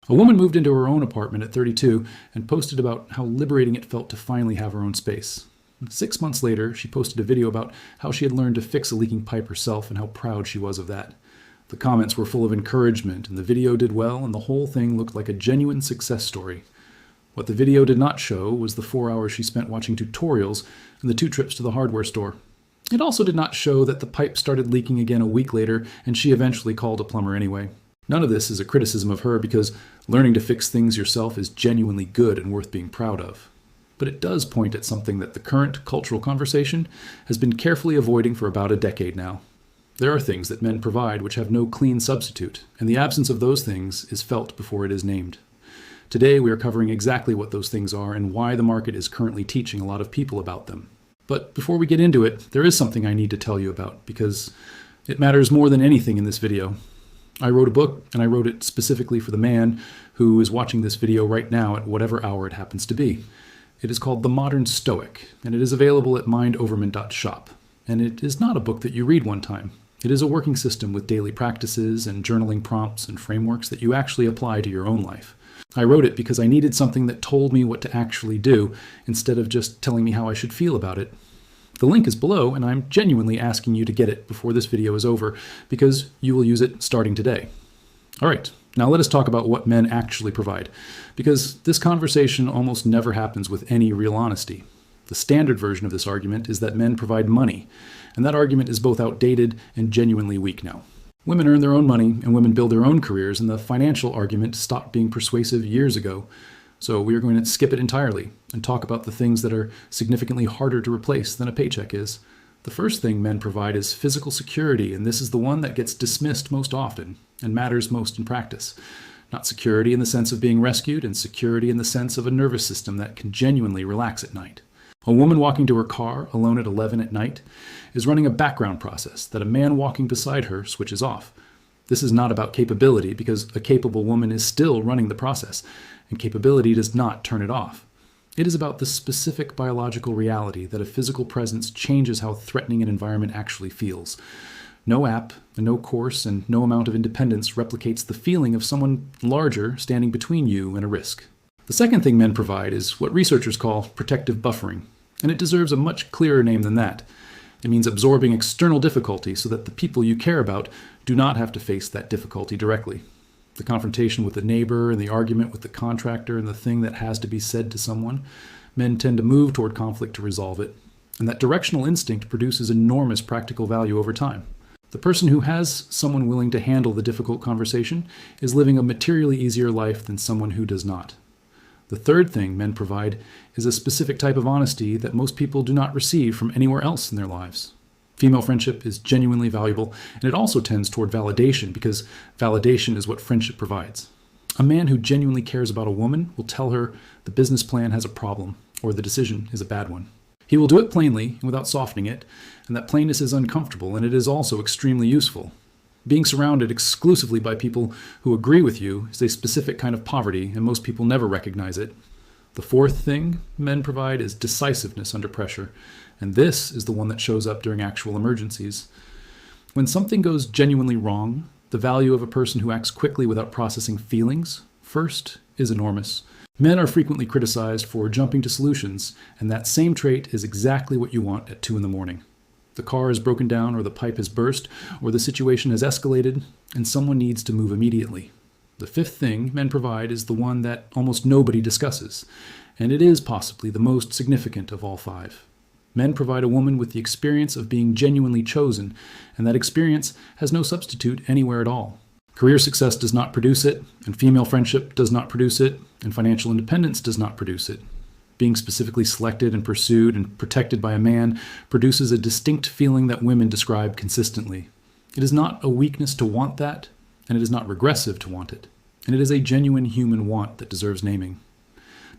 A woman moved into her own apartment at 32 and posted about how liberating it felt to finally have her own space. 6 months later, she posted a video about how she had learned to fix a leaking pipe herself and how proud she was of that. The comments were full of encouragement, and the video did well, and the whole thing looked like a genuine success story. What the video did not show was the 4 hours she spent watching tutorials and the 2 trips to the hardware store. It also did not show that the pipe started leaking again a week later, and she eventually called a plumber anyway. None of this is a criticism of her, because learning to fix things yourself is genuinely good and worth being proud of. But it does point at something that the current cultural conversation has been carefully avoiding for about a decade now. There are things that men provide which have no clean substitute, and the absence of those things is felt before it is named. Today we are covering exactly what those things are and why the market is currently teaching a lot of people about them. But before we get into it, there is something I need to tell you about, because it matters more than anything in this video. I wrote a book, and I wrote it specifically for the man who is watching this video right now at whatever hour it happens to be. It is called The Modern Stoic, and it is available at mindoverman.shop. And it is not a book that you read one time. It is a working system with daily practices and journaling prompts and frameworks that you actually apply to your own life. I wrote it because I needed something that told me what to actually do, instead of just telling me how I should feel about it. The link is below, and I'm genuinely asking you to get it before this video is over, because you will use it starting today. All right, now let us talk about what men actually provide, because this conversation almost never happens with any real honesty. The standard version of this argument is that men provide money, and that argument is both outdated and genuinely weak now. Women earn their own money, and women build their own careers, and the financial argument stopped being persuasive years ago. So we are going to skip it entirely and talk about the things that are significantly harder to replace than a paycheck is. The first thing men provide is physical security, and this is the one that gets dismissed most often and matters most in practice. Not security in the sense of being rescued, and security in the sense of a nervous system that can genuinely relax at night. A woman walking to her car alone at 11 at night is running a background process that a man walking beside her switches off. This is not about capability, because a capable woman is still running the process, and capability does not turn it off. It is about the specific biological reality that a physical presence changes how threatening an environment actually feels. No app, and no course, and no amount of independence replicates the feeling of someone larger standing between you and a risk. The second thing men provide is what researchers call protective buffering, and it deserves a much clearer name than that. It means absorbing external difficulty so that the people you care about do not have to face that difficulty directly. The confrontation with the neighbor and the argument with the contractor and the thing that has to be said to someone, men tend to move toward conflict to resolve it, and that directional instinct produces enormous practical value over time. The person who has someone willing to handle the difficult conversation is living a materially easier life than someone who does not. The third thing men provide is a specific type of honesty that most people do not receive from anywhere else in their lives. Female friendship is genuinely valuable, and it also tends toward validation, because validation is what friendship provides. A man who genuinely cares about a woman will tell her the business plan has a problem, or the decision is a bad one. He will do it plainly and without softening it, and that plainness is uncomfortable, and it is also extremely useful. Being surrounded exclusively by people who agree with you is a specific kind of poverty, and most people never recognize it. The fourth thing men provide is decisiveness under pressure, and this is the one that shows up during actual emergencies. When something goes genuinely wrong, the value of a person who acts quickly without processing feelings first is enormous. Men are frequently criticized for jumping to solutions, and that same trait is exactly what you want at 2 a.m. The car is broken down, or the pipe has burst, or the situation has escalated, and someone needs to move immediately. The fifth thing men provide is the one that almost nobody discusses, and it is possibly the most significant of all 5. Men provide a woman with the experience of being genuinely chosen, and that experience has no substitute anywhere at all. Career success does not produce it, and female friendship does not produce it, and financial independence does not produce it. Being specifically selected and pursued and protected by a man produces a distinct feeling that women describe consistently. It is not a weakness to want that, and it is not regressive to want it. And it is a genuine human want that deserves naming.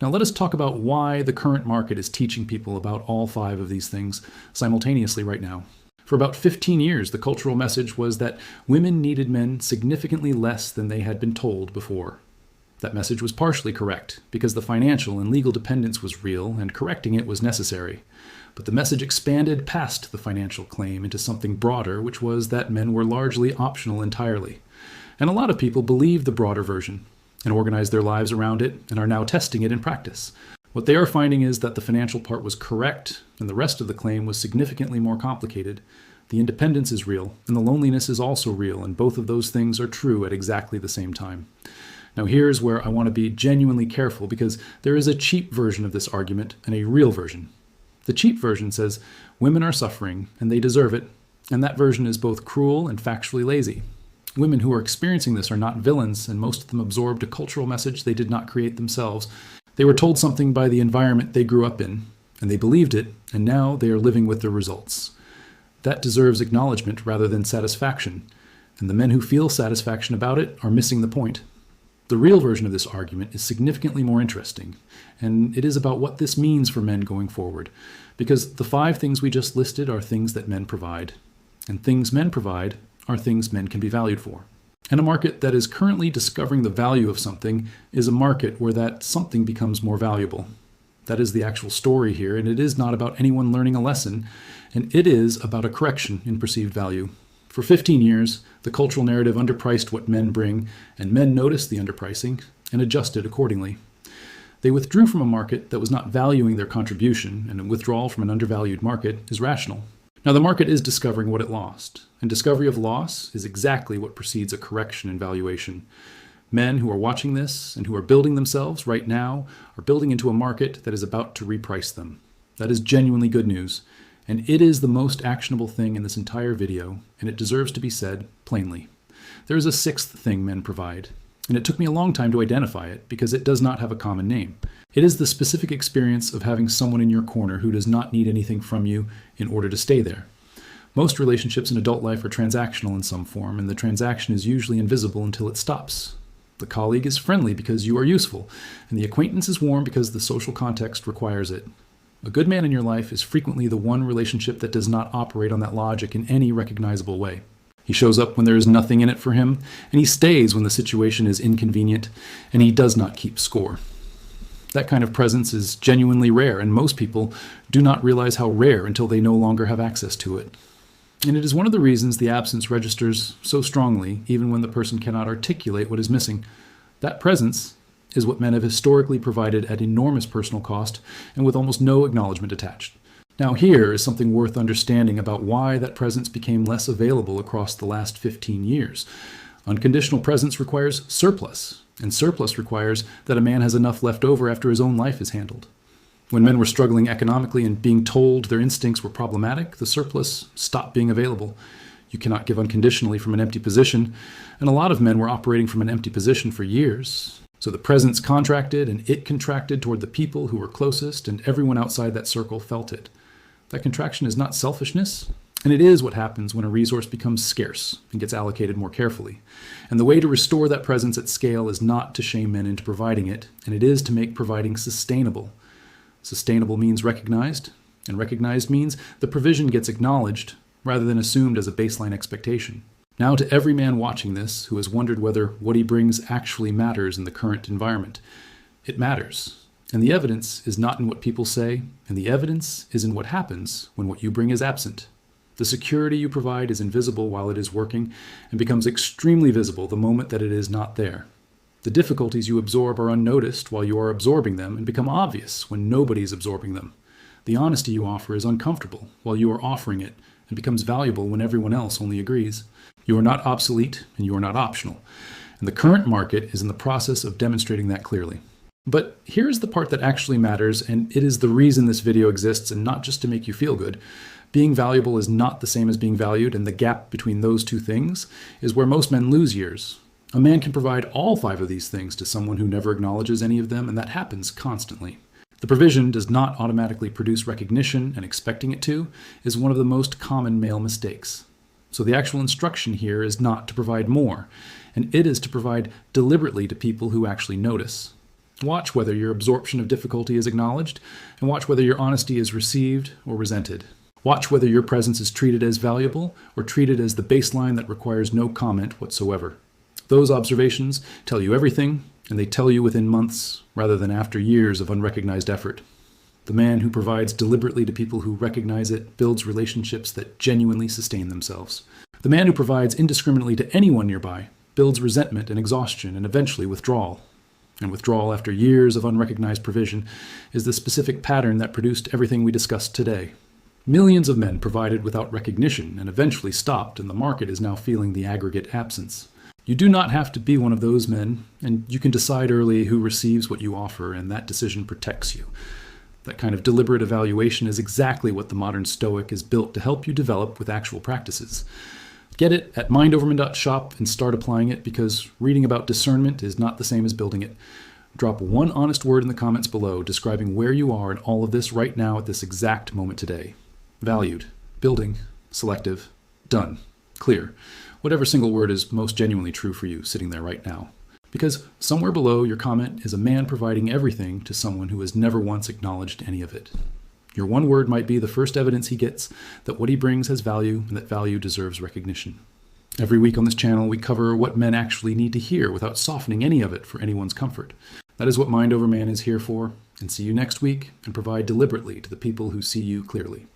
Now let us talk about why the current market is teaching people about all 5 of these things simultaneously right now. For about 15 years, the cultural message was that women needed men significantly less than they had been told before. That message was partially correct, because the financial and legal dependence was real, and correcting it was necessary. But the message expanded past the financial claim into something broader, which was that men were largely optional entirely. And a lot of people believed the broader version. and organized their lives around it and are now testing it in practice. What they are finding is that the financial part was correct and the rest of the claim was significantly more complicated. The independence is real and the loneliness is also real, and both of those things are true at exactly the same time. Now here's where I want to be genuinely careful, because there is a cheap version of this argument and a real version. The cheap version says women are suffering and they deserve it, and that version is both cruel and factually lazy. Women who are experiencing this are not villains, and most of them absorbed a cultural message they did not create themselves. They were told something by the environment they grew up in, and they believed it, and now they are living with the results. That deserves acknowledgement rather than satisfaction, and the men who feel satisfaction about it are missing the point. The real version of this argument is significantly more interesting, and it is about what this means for men going forward, because the 5 things we just listed are things that men provide, and things men provide are things men can be valued for. And a market that is currently discovering the value of something is a market where that something becomes more valuable. That is the actual story here, and it is not about anyone learning a lesson, and it is about a correction in perceived value. For 15 years, the cultural narrative underpriced what men bring, and men noticed the underpricing and adjusted accordingly. They withdrew from a market that was not valuing their contribution, and a withdrawal from an undervalued market is rational. Now, the market is discovering what it lost, and discovery of loss is exactly what precedes a correction in valuation. Men who are watching this and who are building themselves right now are building into a market that is about to reprice them. That is genuinely good news, and it is the most actionable thing in this entire video, and it deserves to be said plainly. There is a 6th thing men provide, and it took me a long time to identify it because it does not have a common name. It is the specific experience of having someone in your corner who does not need anything from you in order to stay there. Most relationships in adult life are transactional in some form, and the transaction is usually invisible until it stops. The colleague is friendly because you are useful, and the acquaintance is warm because the social context requires it. A good man in your life is frequently the one relationship that does not operate on that logic in any recognizable way. He shows up when there is nothing in it for him, and he stays when the situation is inconvenient, and he does not keep score. That kind of presence is genuinely rare, and most people do not realize how rare until they no longer have access to it. And it is one of the reasons the absence registers so strongly, even when the person cannot articulate what is missing. That presence is what men have historically provided at enormous personal cost and with almost no acknowledgement attached. Now here is something worth understanding about why that presence became less available across the last 15 years. Unconditional presence requires surplus, and surplus requires that a man has enough left over after his own life is handled. When men were struggling economically and being told their instincts were problematic, the surplus stopped being available. You cannot give unconditionally from an empty position, and a lot of men were operating from an empty position for years. So the presence contracted and it contracted toward the people who were closest, and everyone outside that circle felt it. That contraction is not selfishness, and it is what happens when a resource becomes scarce and gets allocated more carefully. And the way to restore that presence at scale is not to shame men into providing it, and it is to make providing sustainable. Sustainable means recognized, and recognized means the provision gets acknowledged rather than assumed as a baseline expectation. Now to every man watching this who has wondered whether what he brings actually matters in the current environment. It matters, and the evidence is not in what people say, and the evidence is in what happens when what you bring is absent. The security you provide is invisible while it is working, and becomes extremely visible the moment that it is not there. The difficulties you absorb are unnoticed while you are absorbing them and become obvious when nobody is absorbing them. The honesty you offer is uncomfortable while you are offering it and becomes valuable when everyone else only agrees. You are not obsolete and you are not optional. And the current market is in the process of demonstrating that clearly. But here's the part that actually matters, and it is the reason this video exists and not just to make you feel good. Being valuable is not the same as being valued, and the gap between those two things is where most men lose years. A man can provide all 5 of these things to someone who never acknowledges any of them, and that happens constantly. The provision does not automatically produce recognition, and expecting it to is one of the most common male mistakes. So the actual instruction here is not to provide more, and it is to provide deliberately to people who actually notice. Watch whether your absorption of difficulty is acknowledged, and watch whether your honesty is received or resented. Watch whether your presence is treated as valuable or treated as the baseline that requires no comment whatsoever. Those observations tell you everything, and they tell you within months rather than after years of unrecognized effort. The man who provides deliberately to people who recognize it builds relationships that genuinely sustain themselves. The man who provides indiscriminately to anyone nearby builds resentment and exhaustion and eventually withdrawal. And withdrawal after years of unrecognized provision is the specific pattern that produced everything we discussed today. Millions of men provided without recognition and eventually stopped, and the market is now feeling the aggregate absence. You do not have to be one of those men, and you can decide early who receives what you offer, and that decision protects you. That kind of deliberate evaluation is exactly what the modern Stoic is built to help you develop with actual practices. Get it at mindoverman.shop and start applying it, because reading about discernment is not the same as building it. Drop one honest word in the comments below describing where you are in all of this right now at this exact moment today. Valued, building, selective, done, clear. Whatever single word is most genuinely true for you sitting there right now. Because somewhere below your comment is a man providing everything to someone who has never once acknowledged any of it. Your one word might be the first evidence he gets that what he brings has value and that value deserves recognition. Every week on this channel, we cover what men actually need to hear without softening any of it for anyone's comfort. That is what Mind Over Man is here for, and see you next week, and provide deliberately to the people who see you clearly.